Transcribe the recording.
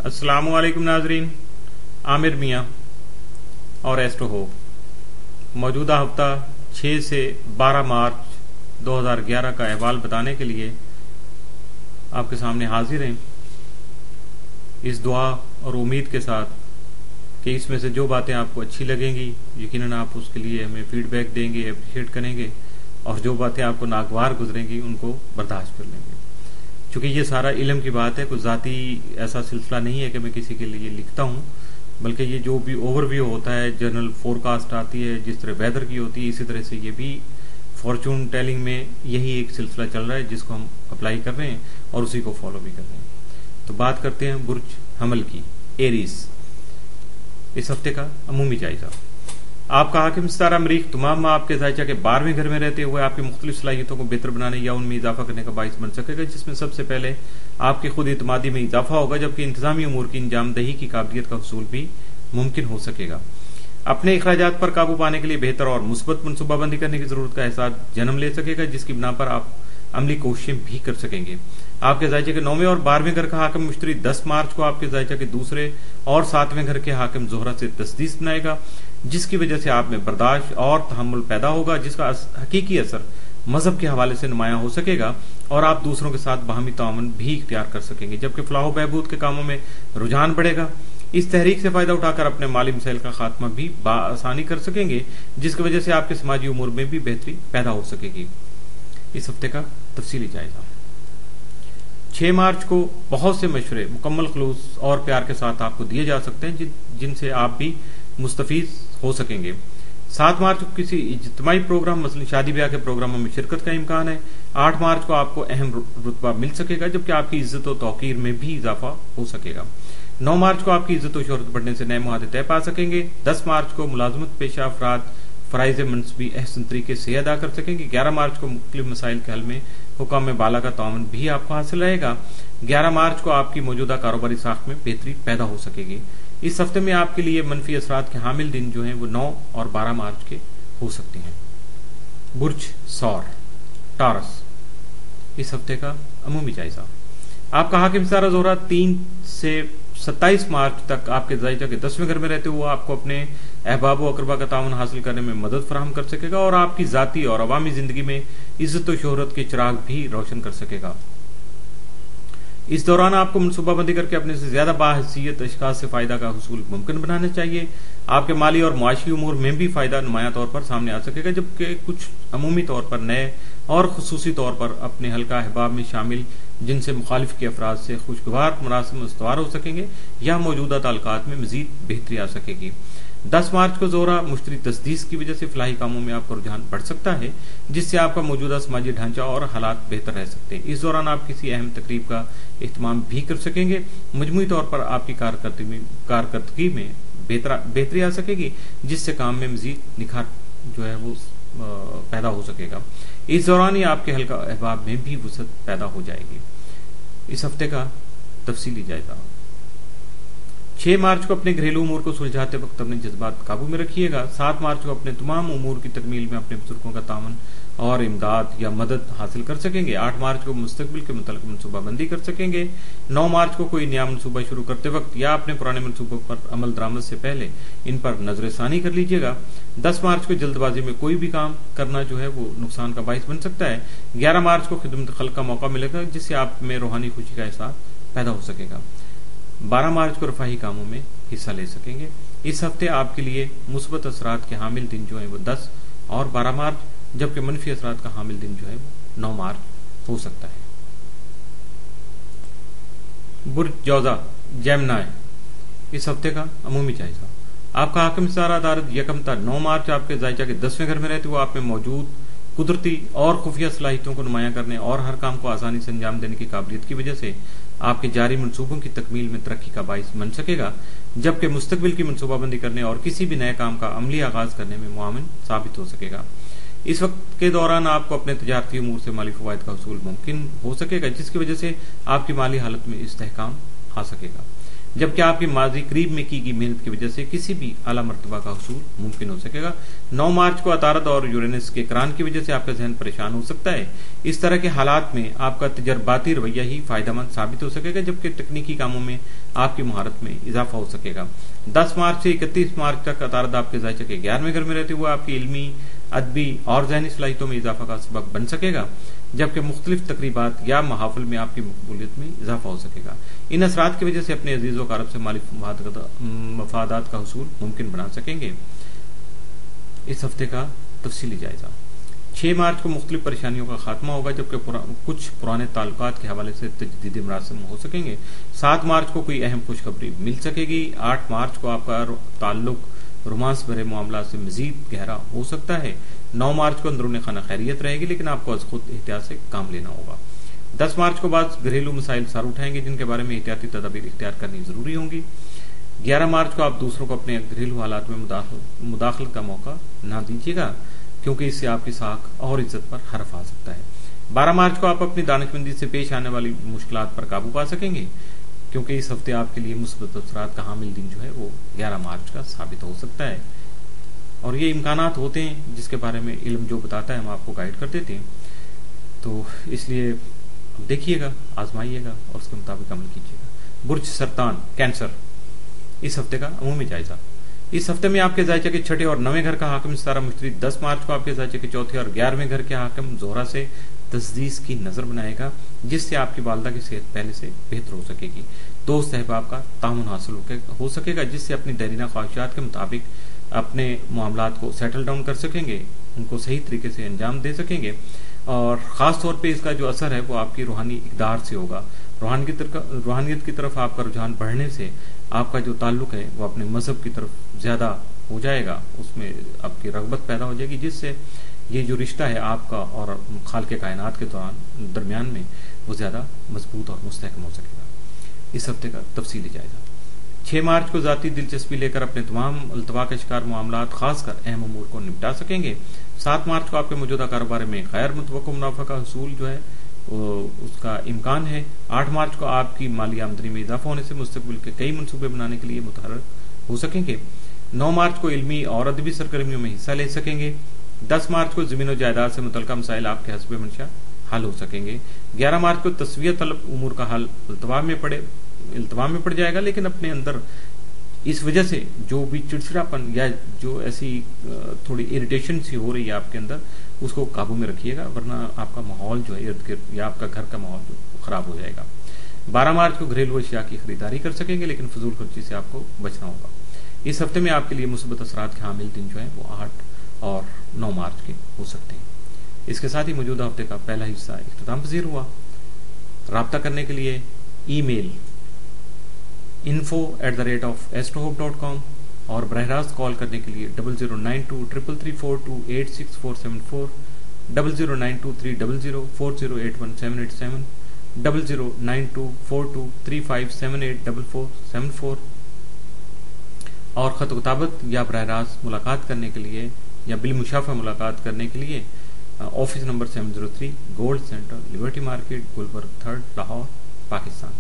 अस्सलामु अलैकुम नाजरीन, आमिर मियाँ और एस्ट्रो होप मौजूदा हफ्ता 6 से 12 मार्च 2011 का अहवाल बताने के लिए आपके सामने हाजिर हैं, इस दुआ और उम्मीद के साथ कि इसमें से जो बातें आपको अच्छी लगेंगी यकीनन आप उसके लिए हमें फीडबैक देंगे, अप्रिशिएट करेंगे, और जो बातें आपको नागवार गुजरेंगी उनको बर्दाश्त कर लेंगे। चूँकि ये सारा इल्म की बात है, कोई ज़ाती ऐसा सिलसिला नहीं है कि मैं किसी के लिए लिखता हूँ, बल्कि ये जो भी ओवरव्यू होता है, जनरल फोरकास्ट आती है, जिस तरह वेदर की होती है, इसी तरह से ये भी फॉर्चून टेलिंग में यही एक सिलसिला चल रहा है जिसको हम अप्लाई कर रहे हैं और उसी को फॉलो भी कर रहे हैं। तो बात करते हैं बुर्ज हमल की, एरीज, इस हफ्ते का अमूमी जायजा। आपका हाकिम सितारा मरीख तमाम माह आपके जायजा के 12वें घर में रहते हुए आपकी मुख्तलिफ सलाहियतों को बेहतर बनाने या उनमें इजाफा करने का बाइस बन सकेगा, जिसमें सबसे पहले आपकी खुद इतमादी में इजाफा होगा, जबकि इंतजामी उमूर की अंजामदही की काबिलियत का हुसूल भी मुमकिन हो सकेगा। अपने अखराजात पर काबू पाने के लिए बेहतर और मुस्बत मनसूबाबंदी करने की जरूरत का एहसास जन्म ले सकेगा, जिसकी बिना पर आप अमली कोशिशें भी कर सकेंगे। आपके जायजे के 9वें और 12वें घर का हाकिम मुश्तरी 10 मार्च को आपके जायजा के दूसरे और 7वें घर के हाकिम जोहरा से तस्दीस बनाएगा, जिसकी वजह से आप में बर्दाश्त और तहम्मुल पैदा होगा, जिसका हकीकी असर मजहब के हवाले से नुमाया हो सकेगा और आप दूसरों के साथ बाहमी ताउन भी इख्तियार कर सकेंगे, जबकि फलाह बहबूद के कामों में रुझान बढ़ेगा। इस तहरीक से फायदा उठाकर अपने माली मसाइल का खात्मा भी बाआसानी कर सकेंगे, जिसकी वजह से आपके समाजी उमूर में भी बेहतरी पैदा हो सकेगी। इस हफ्ते का तफसीली जायजा। 6 मार्च को बहुत से मशवरे मुकम्मल खलूस और प्यार के साथ आपको दिए जा सकते हैं, जिनसे आप भी मुस्तफीज हो सकेंगे। 7 मार्च को किसी इज्तिमाई प्रोग्राम मसलन शादी ब्याह के प्रोग्रामों में शिरकत का इम्कान है। 8 मार्च को आपको अहम रुतबा मिल सकेगा, जबकि आपकी इज्जत और तौकीर में भी इजाफा हो सकेगा। 9 मार्च को आपकी इज्जत और शोहरत बढ़ने से नए मुआहदे तय पा सकेंगे। 10 मार्च को मुलाजमत पेशा अफराद फराइज मनसबी अहसन तरीके से अदा कर सकेंगे। 11 मार्च को मुख्तलिफ मसाइल के हल में हुकाम में बाला का ताउन भी आपको हासिल रहेगा। 11 मार्च को आपकी मौजूदा कारोबारी साख में बेहतरी पैदा हो सकेगी। इस हफ्ते में आपके लिए मनफी असरात के हामिल दिन जो हैं वो 9 और 12 मार्च के हो सकते हैं। बुर्ज सौर, टारस, इस हफ्ते का अमूमी जायजा। आपका हाकिम सितारा जोहरा 3 से 27 मार्च तक आपके जायजा के 10वें घर में रहते हुए आपको अपने अहबाब व अकरबा का ताउन हासिल करने में मदद फराहम कर सकेगा और आपकी जाती और अवामी जिंदगी में इज्जत और शोहरत के चिराग भी रोशन कर सकेगा। इस दौरान आपको मनसूबाबंदी करके अपने से ज्यादा बाहसीयत अशखास से फायदा का हुसूल मुमकिन बनाना चाहिए। आपके माली और मुआशी उमूर में भी फायदा नुमाया तौर पर सामने आ सकेगा, जबकि कुछ अमूमी तौर पर नए और खुसूसी तौर पर अपने हल्का अहबाब में शामिल जिनसे मुखालिफ के अफराद से खुशगवार मुरासिम इस्तवार हो सकेंगे या मौजूदा ताल्लुकात में मजीद बेहतरी आ सकेगी। 10 मार्च को जोहरा मुश्तरी तस्दीस की वजह से फलाही कामों में आपका रुझान बढ़ सकता है, जिससे आपका मौजूदा समाजी ढांचा और हालात बेहतर रह सकते हैं। इस दौरान आप किसी अहम तकरीब का एहतमाम भी कर सकेंगे। मजमूई तौर पर आपकी कारकर्दगी में बेहतरी आ सकेगी, जिससे काम में मजीद निखार जो है वो पैदा हो सकेगा। इस दौरान ही आपके हल्का अहबाब में भी वसअत पैदा हो जाएगी। इस हफ्ते का तफसीली जायजा। 6 मार्च को अपने घरेलू उमूर को सुलझाते वक्त अपने जज्बात काबू में रखिएगा। 7 मार्च को अपने तमाम उमूर की तकमील में अपने बुजुर्गों का तावन और इमदाद या मदद हासिल कर सकेंगे। 8 मार्च को मुस्तकबिल के मुतल्लिक मनसूबाबंदी कर सकेंगे। 9 मार्च को कोई नया मनसूबा शुरू करते वक्त या अपने पुराने मनसूबों पर अमल दरामद से पहले इन पर नजरसानी कर लीजिएगा। 10 मार्च को जल्दबाजी में कोई भी काम करना जो है वो नुकसान का बाइस बन सकता है। 11 मार्च को खिदमत खल्क का मौका मिलेगा, जिससे आप में रूहानी खुशी का एहसास पैदा हो सकेगा। 12 मार्च को रफाही कामों में हिस्सा ले सकेंगे। इस हफ्ते आपके लिए मुस्बत असरात के हामिल दिन जो है वो 10 और 12 मार्च, जबकि मनफी असरात का हामिल दिन जो है वो 9 मार्च हो सकता है। बुर्ज जौजा, जेमिनी, इस हफ्ते का अमूमी जायजा। आपका हाकिम सितारा अदारत यकमता 9 मार्च आपके जायजा के 10वें घर में रहते हुए आप में मौजूद कुदरती और खुफिया सलाहियतों को नुमाया करने और हर काम को आसानी से अंजाम देने की काबिलियत की वजह से आपके जारी मनसूबों की तकमील में तरक्की का बाइस बन सकेगा, जबकि मुस्तकबिल की मनसूबाबंदी करने और किसी भी नए काम का अमली आगाज करने में मुआविन साबित हो सकेगा। इस वक्त के दौरान आपको अपने तजारती उमूर से माली फवायद का हसूल मुमकिन हो सकेगा, जिसकी वजह से आपकी माली हालत में इस्तेहकाम आ सकेगा। جبکہ آپ کی ماضی قریب میں کی گئی محنت کی وجہ سے کسی بھی اعلیٰ مرتبہ کا حصول ممکن ہو سکے گا۔ 9 مارچ کو عطارد اور یورینس کے قران کی وجہ سے آپ کا ذہن پریشان ہو سکتا ہے۔ اس طرح کے حالات میں آپ کا تجرباتی رویہ ہی فائدہ مند ثابت ہو سکے گا، جبکہ تکنیکی کاموں میں آپ کی مہارت میں اضافہ ہو سکے گا۔ 10 مارچ سے 31 مارچ تک عطارد آپ کے ذائچہ کے 11ویں گھر میں رہتے ہوئے آپ کی علمی، ادبی اور ذہنی صلاحیتوں میں اضافہ کا سبب بن سکے گا، جبکہ مختلف تقریبات یا محافل میں آپ کی مقبولیت میں اضافہ ہو سکے گا۔ ان اثرات کی وجہ سے اپنے عزیز و اقارب سے مالی مفادات کا حصول ممکن بنا سکیں گے۔ اس ہفتے کا تفصیلی جائزہ۔ 6 مارچ کو مختلف پریشانیوں کا خاتمہ ہوگا، جبکہ کچھ پرانے تعلقات کے حوالے سے تجدید مراسم ہو سکیں گے۔ 7 مارچ کو کوئی اہم خوشخبری مل سکے گی۔ 8 مارچ کو آپ کا تعلق رومانس بھرے معاملات سے مزید گہرا ہو سکتا ہے۔ 9 مارچ کو اندرون خانہ خیریت رہے گی، لیکن آپ کو از خود احتیاط سے کام لینا ہوگا۔ 10 مارچ کو بعض گھریلو مسائل سر اٹھائیں گے، جن کے بارے میں احتیاطی تدابیر اختیار کرنی ضروری ہوں گی۔ 11 مارچ کو آپ دوسروں کو اپنے گھریلو حالات میں مداخلت کا موقع نہ دیجیے گا، کیونکہ اس سے آپ کی ساکھ اور عزت پر حرف آ سکتا ہے۔ 12 مارچ کو آپ اپنی دانشمندی سے پیش آنے والی مشکلات پر قابو پا سکیں گے، کیونکہ اس ہفتے آپ کے لیے مثبت اثرات کا حامل دن جو ہے وہ 11 مارچ کا ثابت ہو سکتا ہے، اور یہ امکانات ہوتے ہیں جس کے بارے میں علم جو بتاتا ہے ہم آپ کو گائیڈ کر دیتے ہیں، تو اس لیے دیکھیے گا، آزمائیے گا اور اس کے مطابق عمل کیجیے گا۔ برج سرطان کینسر، اس ہفتے کا عمومی جائزہ۔ اس ہفتے میں آپ کے ذائچہ کے 6 اور 9ویں گھر کا حاکم ستارہ مشتری 10 مارچ کو آپ کے ذائچہ کے 4 اور 11ویں گھر کے حاکم زہرہ سے تجدید کی نظر بنائے گا، جس سے آپ کی والدہ کی صحت پہلے سے بہتر ہو سکے گی۔ دوست احباب کا تعاون حاصل ہو سکے گا، جس سے اپنی دیرینہ خواہشات کے مطابق اپنے معاملات کو سیٹل ڈاؤن کر سکیں گے، ان کو صحیح طریقے سے انجام دے سکیں گے، اور خاص طور پہ اس کا جو اثر ہے وہ آپ کی روحانی اقدار سے ہوگا۔ روحانیت کی طرف آپ کا رجحان بڑھنے سے آپ کا جو تعلق ہے وہ اپنے مذہب کی طرف زیادہ ہو جائے گا، اس میں آپ کی رغبت پیدا ہو جائے گی، جس سے یہ جو رشتہ ہے آپ کا اور خالق کائنات کے درمیان میں وہ زیادہ مضبوط اور مستحکم ہو سکے گا۔ اس ہفتے کا تفصیلی جائزہ۔ 6 مارچ کو ذاتی دلچسپی لے کر اپنے تمام التوا کے شکار معاملات، خاص کر اہم امور کو نپٹا سکیں گے۔ 7 مارچ کو آپ کے موجودہ کاروبار میں غیر متوقع منافع کا حصول جو ہے اس کا امکان ہے۔ 8 مارچ کو آپ کی مالی آمدنی میں اضافہ ہونے سے مستقبل کے کئی منصوبے بنانے کے لیے متحرک ہو سکیں گے۔ 9 مارچ کو علمی اور ادبی سرگرمیوں میں حصہ لے سکیں گے۔ 10 مارچ کو زمین و جائیداد سے متعلقہ مسائل آپ کے حسب منشا حل ہو سکیں گے۔ 11 مارچ کو تسویہ طلب امور کا حل التوا میں پڑ جائے گا، لیکن اپنے اندر اس وجہ سے جو بھی چڑچڑاپن یا جو ایسی تھوڑی اریٹیشن سی ہو رہی ہے آپ کے اندر، اس کو قابو میں رکھیے گا، ورنہ آپ کا ماحول جو ہے ارد گرد یا آپ کا گھر کا ماحول جو خراب ہو جائے گا۔ 12 مارچ کو گھریلو اشیاء کی خریداری کر سکیں گے، لیکن فضول خرچی سے آپ کو بچنا ہوگا۔ اس ہفتے میں آپ کے لیے مثبت اثرات کے حامل دن جو ہیں وہ 8 اور 9 مارچ کے ہو سکتے ہیں۔ اس کے ساتھ ہی موجودہ ہفتے کا پہلا حصہ اختتام پذیر ہوا۔ رابطہ کرنے کے لیے ای میل info@astrohope.com اور براہ راست کال کرنے کے لیے 00923334286474 00923004081787 00924235784474 اور خط و کتابت یا براہ راست ملاقات کرنے کے لیے یا بالمشافہ ملاقات کرنے کے لیے office number 703 gold centre, Liberty market, Gulberg 3 Lahore, Pakistan.